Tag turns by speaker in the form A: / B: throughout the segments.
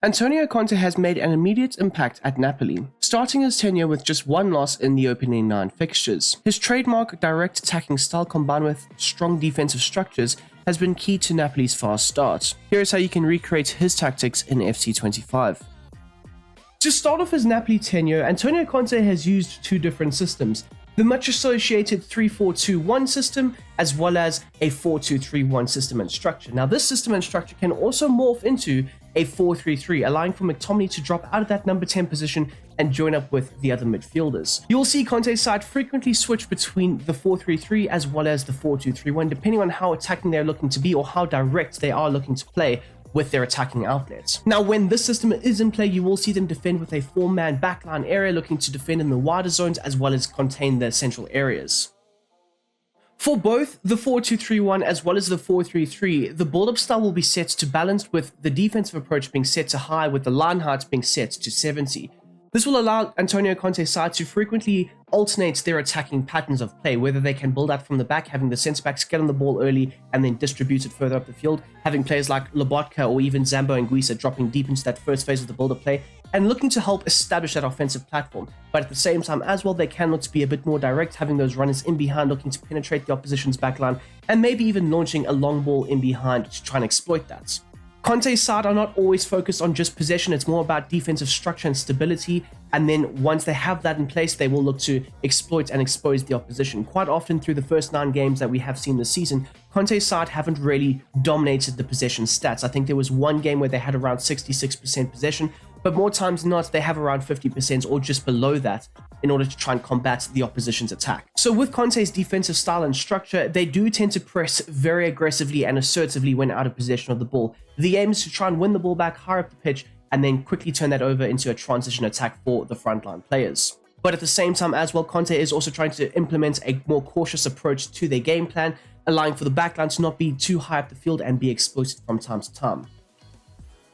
A: Antonio Conte has made an immediate impact at Napoli, starting his tenure with just one loss in the opening 9 fixtures. His trademark direct attacking style combined with strong defensive structures has been key to Napoli's fast start. Here is how you can recreate his tactics in FC25. To start off his Napoli tenure, Antonio Conte has used 2 different systems. The much associated 3-4-2-1 system, as well as a 4-2-3-1 system and structure. Now, this system and structure can also morph into a 4-3-3, allowing for McTominay to drop out of that number 10 position and join up with the other midfielders. You'll see Conte's side frequently switch between the 4-3-3 as well as the 4-2-3-1, depending on how attacking they're looking to be or how direct they are looking to play with their attacking outlets. Now, when this system is in play, you will see them defend with a 4-man backline area, looking to defend in the wider zones as well as contain the central areas. For both the 4-2-3-1 as well as the 4-3-3, the build-up style will be set to balanced, with the defensive approach being set to high, with the line height being set to 70. This will allow Antonio Conte's side to frequently alternate their attacking patterns of play, whether they can build out from the back, having the centre-backs get on the ball early and then distribute it further up the field, having players like Lobotka or even Zambo and Guisa dropping deep into that first phase of the build-up play, and looking to help establish that offensive platform. But at the same time as well, they can look to be a bit more direct, having those runners in behind looking to penetrate the opposition's backline, and maybe even launching a long ball in behind to try and exploit that. Conte's side are not always focused on just possession, it's more about defensive structure and stability, and then once they have that in place, they will look to exploit and expose the opposition. Quite often through the first 9 games that we have seen this season, Conte's side haven't really dominated the possession stats. I think there was one game where they had around 66% possession, but more times than not, they have around 50% or just below that in order to try and combat the opposition's attack. So with Conte's defensive style and structure, they do tend to press very aggressively and assertively when out of possession of the ball. The aim is to try and win the ball back higher up the pitch and then quickly turn that over into a transition attack for the frontline players. But at the same time as well, Conte is also trying to implement a more cautious approach to their game plan, allowing for the backline to not be too high up the field and be exploited from time to time.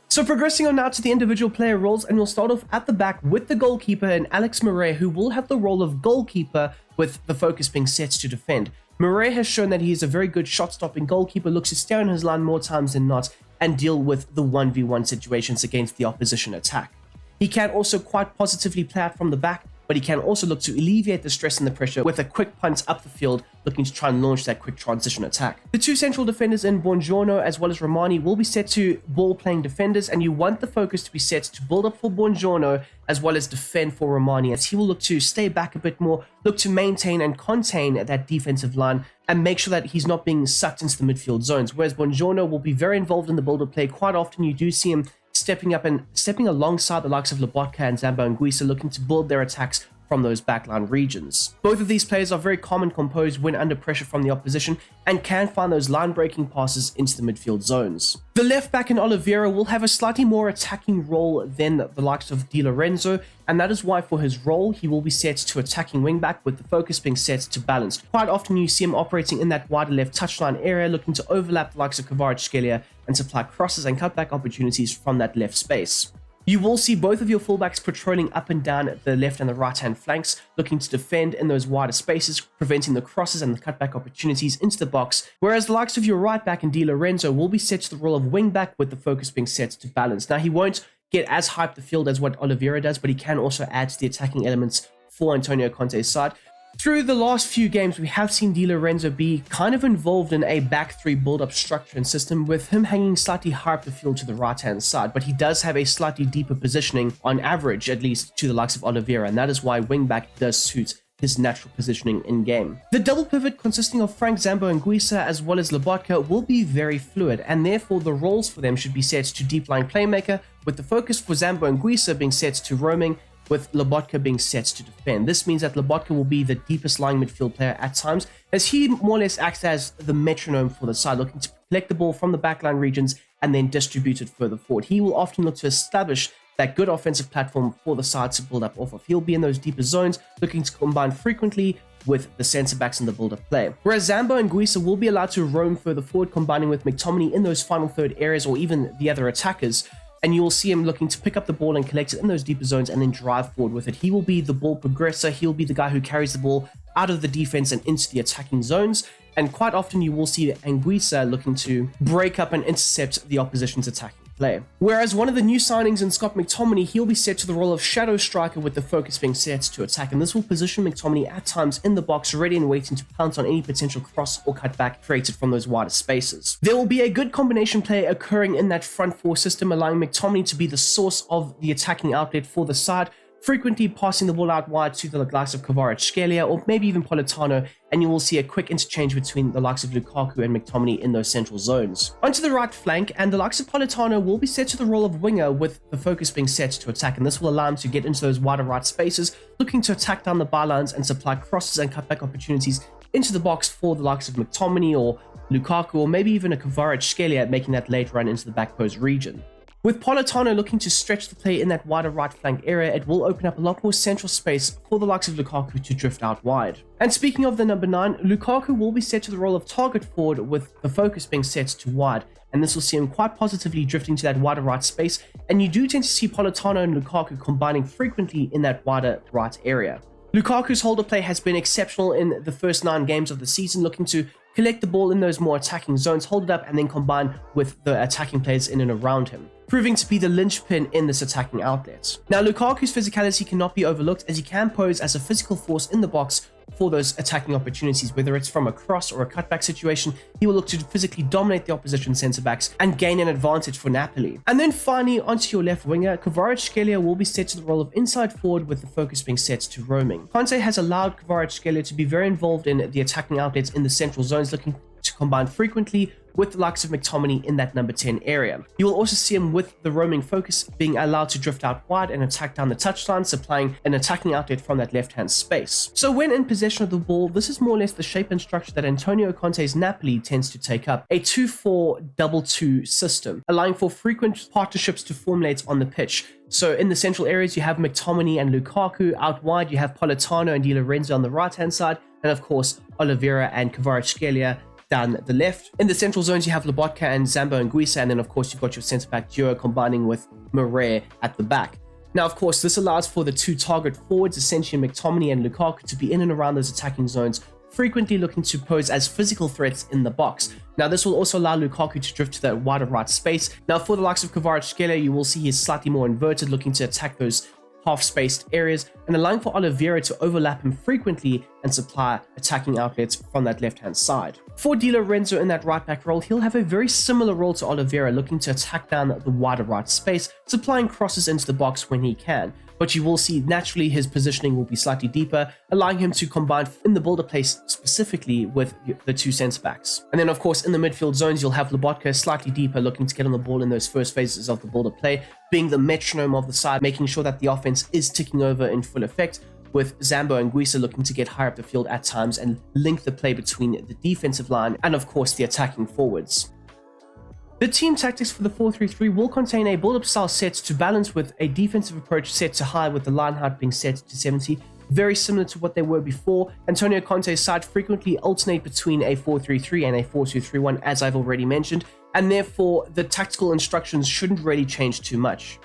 A: So progressing on now to the individual player roles, and we'll start off at the back with the goalkeeper and Alex Murray, who will have the role of goalkeeper with the focus being set to defend. Murray has shown that he is a very good shot-stopping goalkeeper, looks to stay on his line more times than not and deal with the 1v1 situations against the opposition attack. He can also quite positively play out from the back, but he can also look to alleviate the stress and the pressure with a quick punt up the field, looking to try and launch that quick transition attack. The 2 central defenders in Buongiorno as well as Romani will be set to ball-playing defenders, and you want the focus to be set to build up for Buongiorno as well as defend for Romani, as he will look to stay back a bit more, look to maintain and contain that defensive line and make sure that he's not being sucked into the midfield zones, whereas Buongiorno will be very involved in the build-up play. Quite often you do see him stepping up and stepping alongside the likes of Lobotka and Zambo and Guisa, looking to build their attacks from those backline regions. Both of these players are very calm and composed when under pressure from the opposition and can find those line-breaking passes into the midfield zones. The left back in Oliveira will have a slightly more attacking role than the likes of Di Lorenzo, and that is why for his role he will be set to attacking wingback, with the focus being set to balanced. Quite often you see him operating in that wider left touchline area, looking to overlap the likes of Kvaratskhelia and supply crosses and cutback opportunities from that left space. You will see both of your fullbacks patrolling up and down the left and the right-hand flanks, looking to defend in those wider spaces, preventing the crosses and the cutback opportunities into the box, whereas the likes of your right back and Di Lorenzo will be set to the role of wing-back, with the focus being set to balance. Now, he won't get as high up the field as what Oliveira does, but he can also add to the attacking elements for Antonio Conte's side. Through the last few games, we have seen Di Lorenzo be kind of involved in a back 3 build-up structure and system, with him hanging slightly higher up the field to the right-hand side, but he does have a slightly deeper positioning, on average at least, to the likes of Oliveira, and that is why wing-back does suit his natural positioning in-game. The double pivot consisting of Frank Zambo and Guisa as well as Lobotka will be very fluid, and therefore the roles for them should be set to deep-lying playmaker, with the focus for Zambo and Guisa being set to roaming, with Lobotka being set to defend. This means that Lobotka will be the deepest lying midfield player at times, as he more or less acts as the metronome for the side, looking to collect the ball from the backline regions and then distribute it further forward. He will often look to establish that good offensive platform for the side to build up off of. He'll be in those deeper zones, looking to combine frequently with the centre-backs in the build-up play. Whereas Zambo and Guisa will be allowed to roam further forward, combining with McTominay in those final third areas or even the other attackers, and you will see him looking to pick up the ball and collect it in those deeper zones and then drive forward with it. He will be the ball progressor. He'll be the guy who carries the ball out of the defense and into the attacking zones. And quite often you will see Anguissa looking to break up and intercept the opposition's attacking play. Whereas one of the new signings in Scott McTominay, he'll be set to the role of shadow striker with the focus being set to attack, and this will position McTominay at times in the box, ready and waiting to pounce on any potential cross or cutback created from those wider spaces. There will be a good combination play occurring in that front four system, allowing McTominay to be the source of the attacking outlet for the side, frequently passing the ball out wide to the likes of Kvaratskhelia or maybe even Politano, and you will see a quick interchange between the likes of Lukaku and McTominay in those central zones. Onto the right flank, and the likes of Politano will be set to the role of winger with the focus being set to attack, and this will allow him to get into those wider right spaces, looking to attack down the bylines and supply crosses and cutback opportunities into the box for the likes of McTominay or Lukaku, or maybe even a Kvaratskhelia making that late run into the back post region. With Politano looking to stretch the play in that wider right flank area, it will open up a lot more central space for the likes of Lukaku to drift out wide. And speaking of the number 9, Lukaku will be set to the role of target forward with the focus being set to wide, and this will see him quite positively drifting to that wider right space, and you do tend to see Politano and Lukaku combining frequently in that wider right area. Lukaku's holder play has been exceptional in the first 9 games of the season, looking to collect the ball in those more attacking zones, hold it up, and then combine with the attacking players in and around him, proving to be the linchpin in this attacking outlet. Now, Lukaku's physicality cannot be overlooked, as he can pose as a physical force in the box for those attacking opportunities, whether it's from a cross or a cutback situation. He will look to physically dominate the opposition centre-backs and gain an advantage for Napoli. And then finally, onto your left winger, Kvaratskhelia will be set to the role of inside forward with the focus being set to roaming. Conte has allowed Kvaratskhelia to be very involved in the attacking outlets in the central zones, looking to combine frequently with the likes of McTominay in that number 10 area. You will also see him with the roaming focus being allowed to drift out wide and attack down the touchline, supplying an attacking outlet from that left-hand space. So when in possession of the ball, this is more or less the shape and structure that Antonio Conte's Napoli tends to take up, a 2-4-2-2 system, allowing for frequent partnerships to formulate on the pitch. So in the central areas, you have McTominay and Lukaku. Out wide, you have Politano and Di Lorenzo on the right-hand side, and of course, Oliveira and Kvaratskhelia down the left. In the central zones, you have Lobotka and Zambo Anguissa, and then of course you've got your centre-back duo combining with Murray at the back. Now, of course, this allows for the 2 target forwards, essentially McTominay and Lukaku, to be in and around those attacking zones, frequently looking to pose as physical threats in the box. Now, this will also allow Lukaku to drift to that wider right space. Now, for the likes of Kvaratskhelia, you will see he's slightly more inverted, looking to attack those half-spaced areas, and allowing for Oliveira to overlap him frequently and supply attacking outlets from that left-hand side. For Di Lorenzo in that right-back role, he'll have a very similar role to Oliveira, looking to attack down the wider right space, supplying crosses into the box when he can. But you will see naturally his positioning will be slightly deeper, allowing him to combine in the builder place specifically with the 2 centre-backs. And then of course in the midfield zones, you'll have Lobotka slightly deeper, looking to get on the ball in those first phases of the builder play, being the metronome of the side, making sure that the offense is ticking over in full effect, with Zambo Anguissa looking to get higher up the field at times and link the play between the defensive line and of course the attacking forwards. The team tactics for the 4-3-3 will contain a build-up style set to balance with a defensive approach set to high, with the line height being set to 70, very similar to what they were before. Antonio Conte's side frequently alternate between a 4-3-3 and a 4-2-3-1, as I've already mentioned, and therefore the tactical instructions shouldn't really change too much.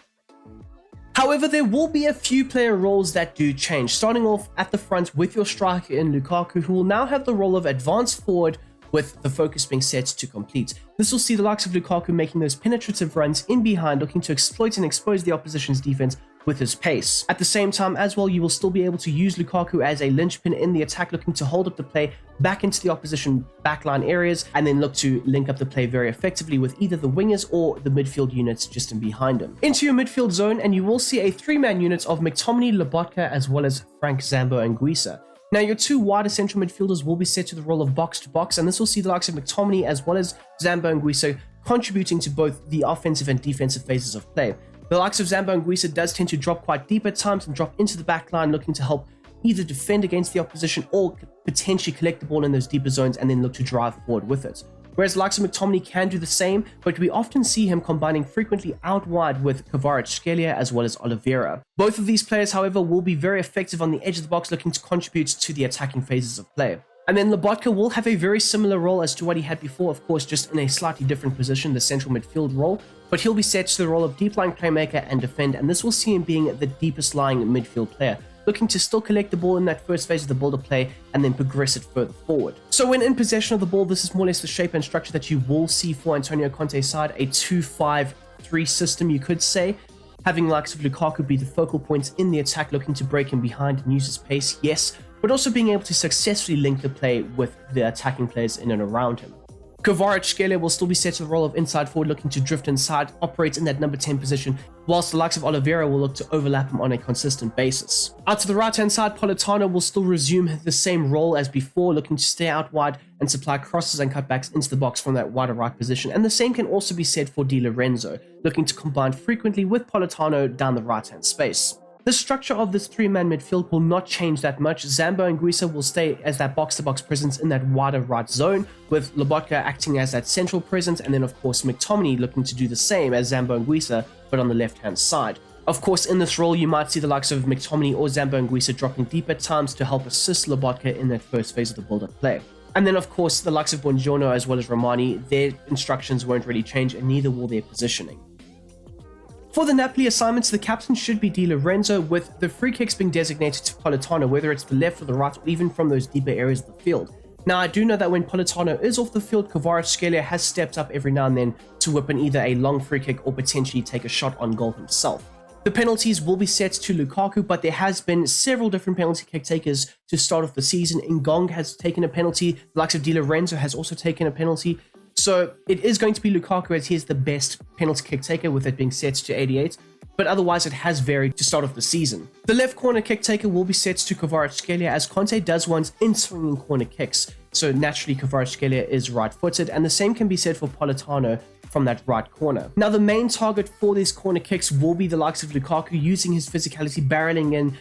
A: However, there will be a few player roles that do change, starting off at the front with your striker in Lukaku, who will now have the role of advanced forward with the focus being set to complete. This will see the likes of Lukaku making those penetrative runs in behind, looking to exploit and expose the opposition's defense with his pace. At the same time as well, you will still be able to use Lukaku as a linchpin in the attack, looking to hold up the play back into the opposition backline areas, and then look to link up the play very effectively with either the wingers or the midfield units just in behind him. Into your midfield zone, and you will see a 3-man unit of McTominay, Lobotka, as well as Frank Zambo Anguissa. Now, your 2 wider central midfielders will be set to the role of box-to-box, and this will see the likes of McTominay as well as Zambo Anguissa contributing to both the offensive and defensive phases of play. The likes of Zambo Anguissa does tend to drop quite deep at times and drop into the back line, looking to help either defend against the opposition or potentially collect the ball in those deeper zones and then look to drive forward with it. Whereas the likes of McTominay can do the same, but we often see him combining frequently out wide with Kvaratskhelia as well as Oliveira. Both of these players, however, will be very effective on the edge of the box, looking to contribute to the attacking phases of play. And then Lobotka will have a very similar role as to what he had before, of course, just in a slightly different position, the central midfield role, but he'll be set to the role of deep-lying playmaker and defend, and this will see him being the deepest-lying midfield player, looking to still collect the ball in that first phase of the builder play and then progress it further forward. So when in possession of the ball, this is more or less the shape and structure that you will see for Antonio Conte's side, a 2-5-3 3 system, you could say. Having the likes of Lukaku be the focal points in the attack, looking to break him behind and use his pace, yes, but also being able to successfully link the play with the attacking players in and around him. Kvaratskhelia will still be set to the role of inside forward, looking to drift inside, operate in that number 10 position, whilst the likes of Oliveira will look to overlap him on a consistent basis. Out to the right-hand side, Politano will still resume the same role as before, looking to stay out wide and supply crosses and cutbacks into the box from that wider right position. And the same can also be said for Di Lorenzo, looking to combine frequently with Politano down the right-hand space. The structure of this 3-man midfield will not change that much. Zambo and Guisa will stay as that box-to-box presence in that wider right zone, with Lobotka acting as that central presence, and then of course McTominay looking to do the same as Zambo and Guisa, but on the left-hand side. Of course, in this role, you might see the likes of McTominay or Zambo and Guisa dropping deep at times to help assist Lobotka in that first phase of the build-up play. And then of course, the likes of Buongiorno as well as Romani, their instructions won't really change, and neither will their positioning. For the Napoli assignments, the captain should be Di Lorenzo, with the free kicks being designated to Politano, whether it's the left or the right, or even from those deeper areas of the field. Now, I do know that when Politano is off the field, Kvaratskhelia has stepped up every now and then to whip in either a long free kick or potentially take a shot on goal himself. The penalties will be set to Lukaku, but there has been several different penalty kick takers to start off the season. Ngong has taken a penalty, the likes of Di Lorenzo has also taken a penalty. So it is going to be Lukaku, as he is the best penalty kick taker, with it being set to 88, but otherwise it has varied to start off the season. The left corner kick taker will be set to Kvaratskhelia, as Conte does want in-swinging corner kicks, so naturally Kvaratskhelia is right-footed, and the same can be said for Politano from that right corner. Now, the main target for these corner kicks will be the likes of Lukaku, using his physicality, barreling in,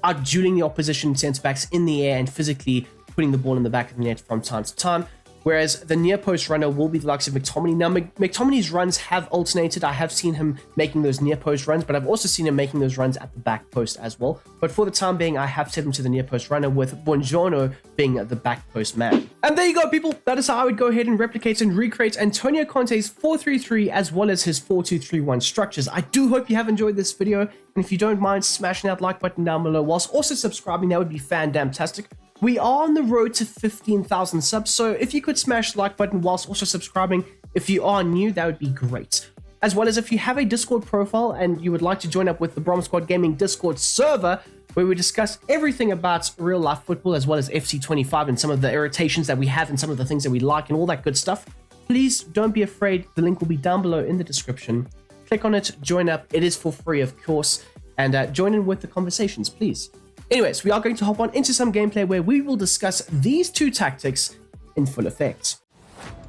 A: out-dueling the opposition centre-backs in the air, and physically putting the ball in the back of the net from time to time. Whereas the near post runner will be the likes of McTominay. Now, McTominay's runs have alternated. I have seen him making those near post runs, but I've also seen him making those runs at the back post as well. But for the time being, I have set him to the near post runner, with Buongiorno being the back post man. And there you go, people. That is how I would go ahead and replicate and recreate Antonio Conte's 4-3-3 as well as his 4-2-3-1 structures. I do hope you have enjoyed this video. And if you don't mind smashing that like button down below whilst also subscribing, that would be fan-damn-tastic. We are on the road to 15,000 subs, so if you could smash the like button whilst also subscribing, if you are new, that would be great. As well as if you have a Discord profile and you would like to join up with the Brom Squad Gaming Discord server, where we discuss everything about real life football as well as FC25 and some of the irritations that we have and some of the things that we like and all that good stuff, please don't be afraid. The link will be down below in the description. Click on it, join up. It is for free, of course, and join in with the conversations, please. Anyways, we are going to hop on into some gameplay where we will discuss these two tactics in full effect.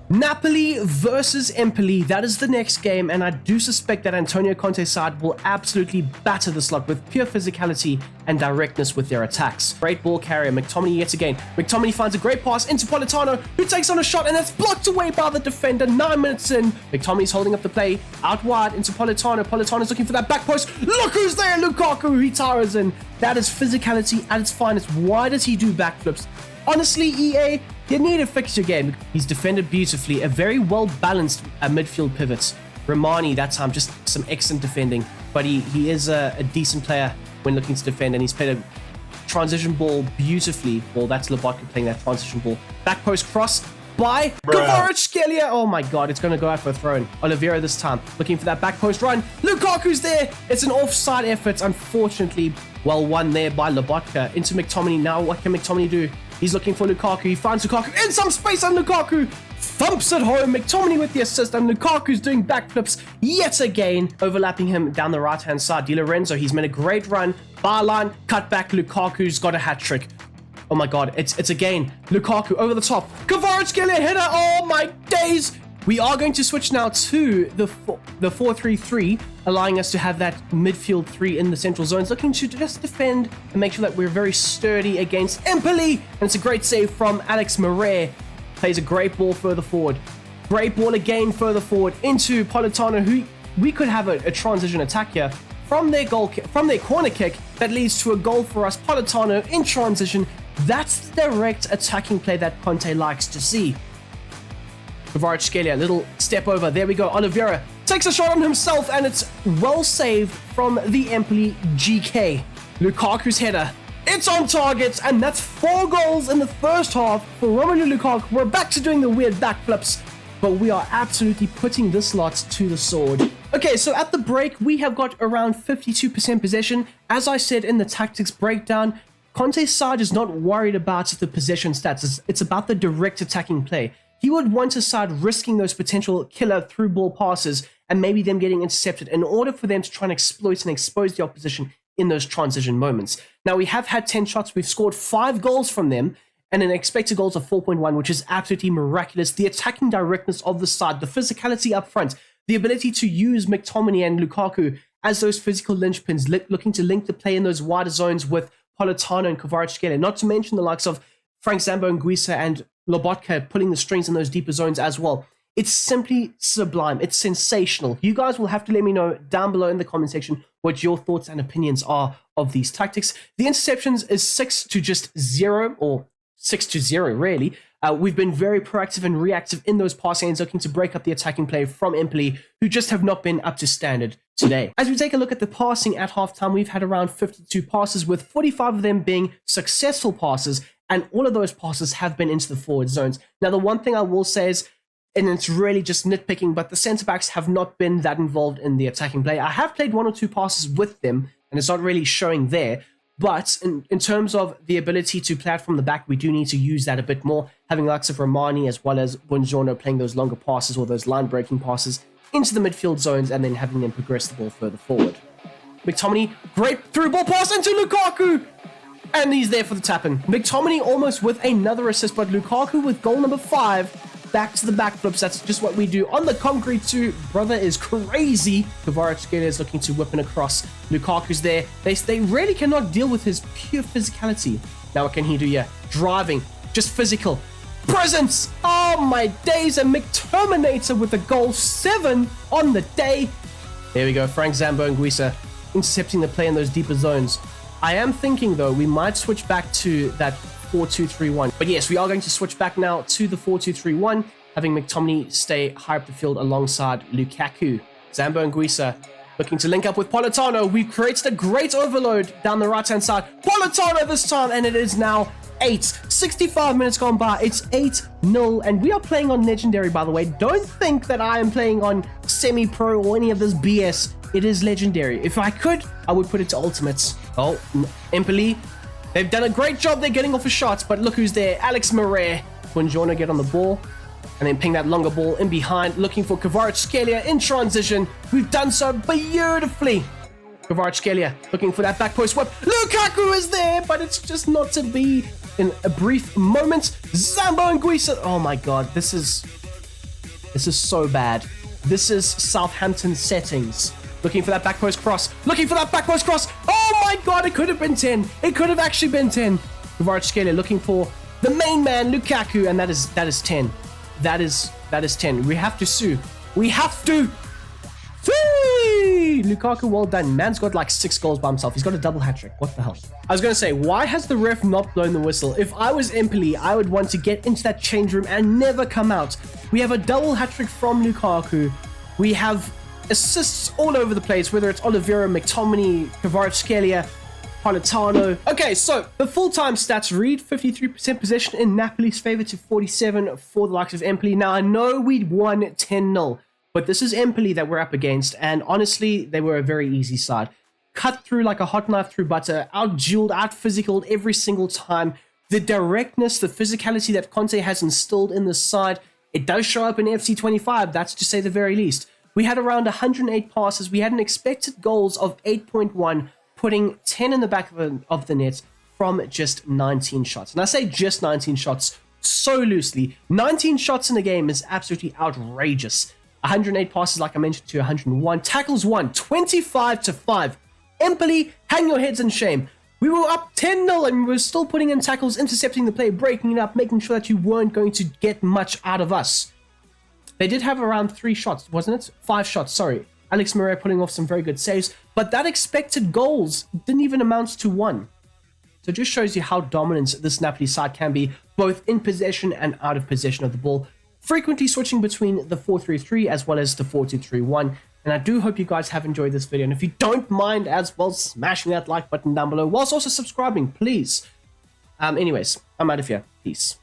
A: Napoli versus Empoli, that is the next game, and I do suspect that Antonio Conte's side will absolutely batter this lot with pure physicality and directness with their attacks. Great ball carrier, McTominay yet again. McTominay finds a great pass into Politano, who takes on a shot, and it's blocked away by the defender. 9 minutes in, McTominay's holding up the play, out wide into Politano. Politano's looking for that back post. Look who's there, Lukaku, he towers in. That is physicality at its finest. Why does he do backflips? Honestly, EA, you need to fix your game. He's defended beautifully, a very well-balanced midfield pivot. Romani, that time, just some excellent defending, but he is a decent player when looking to defend, and he's played a transition ball beautifully. Well, that's Lobotka playing that transition ball. Back post cross by Kvaratskhelia. Oh my god, it's going to go out for a throw-in. Oliveira this time, looking for that back post run. Lukaku's there. It's an offside effort, unfortunately. Well won there by Lobotka into McTominay. Now, what can McTominay do? He's looking for Lukaku. He finds Lukaku in some space, and Lukaku thumps it home. McTominay with the assist, and Lukaku's doing backflips yet again, overlapping him down the right-hand side. Di Lorenzo, he's made a great run. Bar line, cut back. Lukaku's got a hat-trick. Oh my god, it's again Lukaku over the top. Kvaratskhelia header. Oh my days. We are going to switch now to the 4-3-3, allowing us to have that midfield 3 in the central zones, looking to just defend and make sure that we're very sturdy against Empoli. And it's a great save from Alex Murray. Plays a great ball further forward. Great ball again further forward into Politano, who we could have a transition attack here from their corner kick that leads to a goal for us. Politano in transition. That's the direct attacking play that Conte likes to see. Kvaratskhelia, little step over. There we go. Oliveira takes a shot on himself, and it's well saved from the Empoli GK. Lukaku's header. It's on target, and that's 4 goals in the first half for Romelu Lukaku. We're back to doing the weird backflips, but we are absolutely putting this lot to the sword. Okay, so at the break, we have got around 52% possession. As I said in the tactics breakdown, Conte's side is not worried about the possession stats. It's about the direct attacking play. He would want a side risking those potential killer through ball passes and maybe them getting intercepted in order for them to try and exploit and expose the opposition in those transition moments. Now, we have had 10 shots. We've scored 5 goals from them and an expected goals of 4.1, which is absolutely miraculous. The attacking directness of the side, the physicality up front, the ability to use McTominay and Lukaku as those physical linchpins, looking to link the play in those wider zones with Politano and Kvaratskhelia, not to mention the likes of Frank Zambo Anguissa and Lobotka pulling the strings in those deeper zones as well. It's simply sublime. It's sensational. You guys will have to let me know down below in the comment section what your thoughts and opinions are of these tactics. The interceptions is 6 to just 0, or 6 to 0, really. We've been very proactive and reactive in those passing lanes, looking to break up the attacking play from Empoli, who just have not been up to standard today. As we take a look at the passing at halftime, we've had around 52 passes, with 45 of them being successful passes, and all of those passes have been into the forward zones. Now, the one thing I will say is, and it's really just nitpicking, but the centre-backs have not been that involved in the attacking play. I have played 1 or 2 passes with them, and it's not really showing there. But in terms of the ability to play out from the back, we do need to use that a bit more, having lots of Romani as well as Buongiorno playing those longer passes or those line-breaking passes into the midfield zones and then having them progress the ball further forward. McTominay, great through ball pass into Lukaku! And he's there for the tap-in. McTominay almost with another assist, but Lukaku with goal number 5. Back to the backflips. That's just what we do on the concrete too. Brother is crazy. Kvaratskhelia is looking to whip it across. Lukaku's there. They really cannot deal with his pure physicality. Now what can he do here? Driving. Just physical. Presence! Oh my days. A McTerminator with a goal 7 on the day. There we go. Frank Zambo Anguissa intercepting the play in those deeper zones. I am thinking though we might switch back to that 4-2-3-1. But yes, we are going to switch back now to the 4-2-3-1, having McTominay stay high up the field alongside Lukaku. Zambo Anguissa looking to link up with Politano. We've created a great overload down the right-hand side. Politano this time, and it is now 8. 65 minutes gone by. It's 8-0, and we are playing on Legendary, by the way. Don't think that I am playing on Semi-Pro or any of this BS. It is Legendary. If I could, I would put it to Ultimates. Oh, Empoli. They've done a great job. They're getting off a shot, but look who's there. Alex Murray. Buongiorno get on the ball and then ping that longer ball in behind, looking for Kvaratskhelia in transition. We've done so beautifully. Kvaratskhelia looking for that back post whip. Lukaku is there, but it's just not to be in a brief moment. Zambo Anguissa. Oh my god, this is so bad. This is Southampton settings. Looking for that back post cross. Looking for that back post cross. Oh my god, it could have been 10. It could have actually been 10. Kvaratskhelia looking for the main man, Lukaku, and that is 10. That is 10. We have to sue. We have to. Whee! Lukaku, well done. Man's got like 6 goals by himself. He's got a double hat-trick. What the hell? I was going to say, why has the ref not blown the whistle? If I was Empoli, I would want to get into that change room and never come out. We have a double hat-trick from Lukaku. We have assists all over the place, whether it's Oliveira, McTominay, Kvaratskhelia, Politano. Okay, so the full-time stats read 53% possession in Napoli's favor to 47 for the likes of Empoli. Now, I know we won 10-0, but this is Empoli that we're up against, and honestly, they were a very easy side. Cut through like a hot knife through butter, out-dueled, out-physicaled every single time. The directness, the physicality that Conte has instilled in the side, it does show up in FC25, that's to say the very least. We had around 108 passes. We had an expected goals of 8.1, putting 10 in the back of the net from just 19 shots. And I say just 19 shots so loosely. 19 shots in a game is absolutely outrageous. 108 passes, like I mentioned, to 101. Tackles won, 25-5. Empoli, hang your heads in shame. We were up 10-0 and we were still putting in tackles, intercepting the play, breaking it up, making sure that you weren't going to get much out of us. They did have around 3 shots, wasn't it? 5 shots, sorry. Alex Murray putting off some very good saves, but that expected goals didn't even amount to 1. So it just shows you how dominant this Napoli side can be, both in possession and out of possession of the ball, frequently switching between the 4-3-3 as well as the 4-2-3-1. And I do hope you guys have enjoyed this video, and if you don't mind as well smashing that like button down below, whilst also subscribing, please. Anyways, I'm out of here. Peace.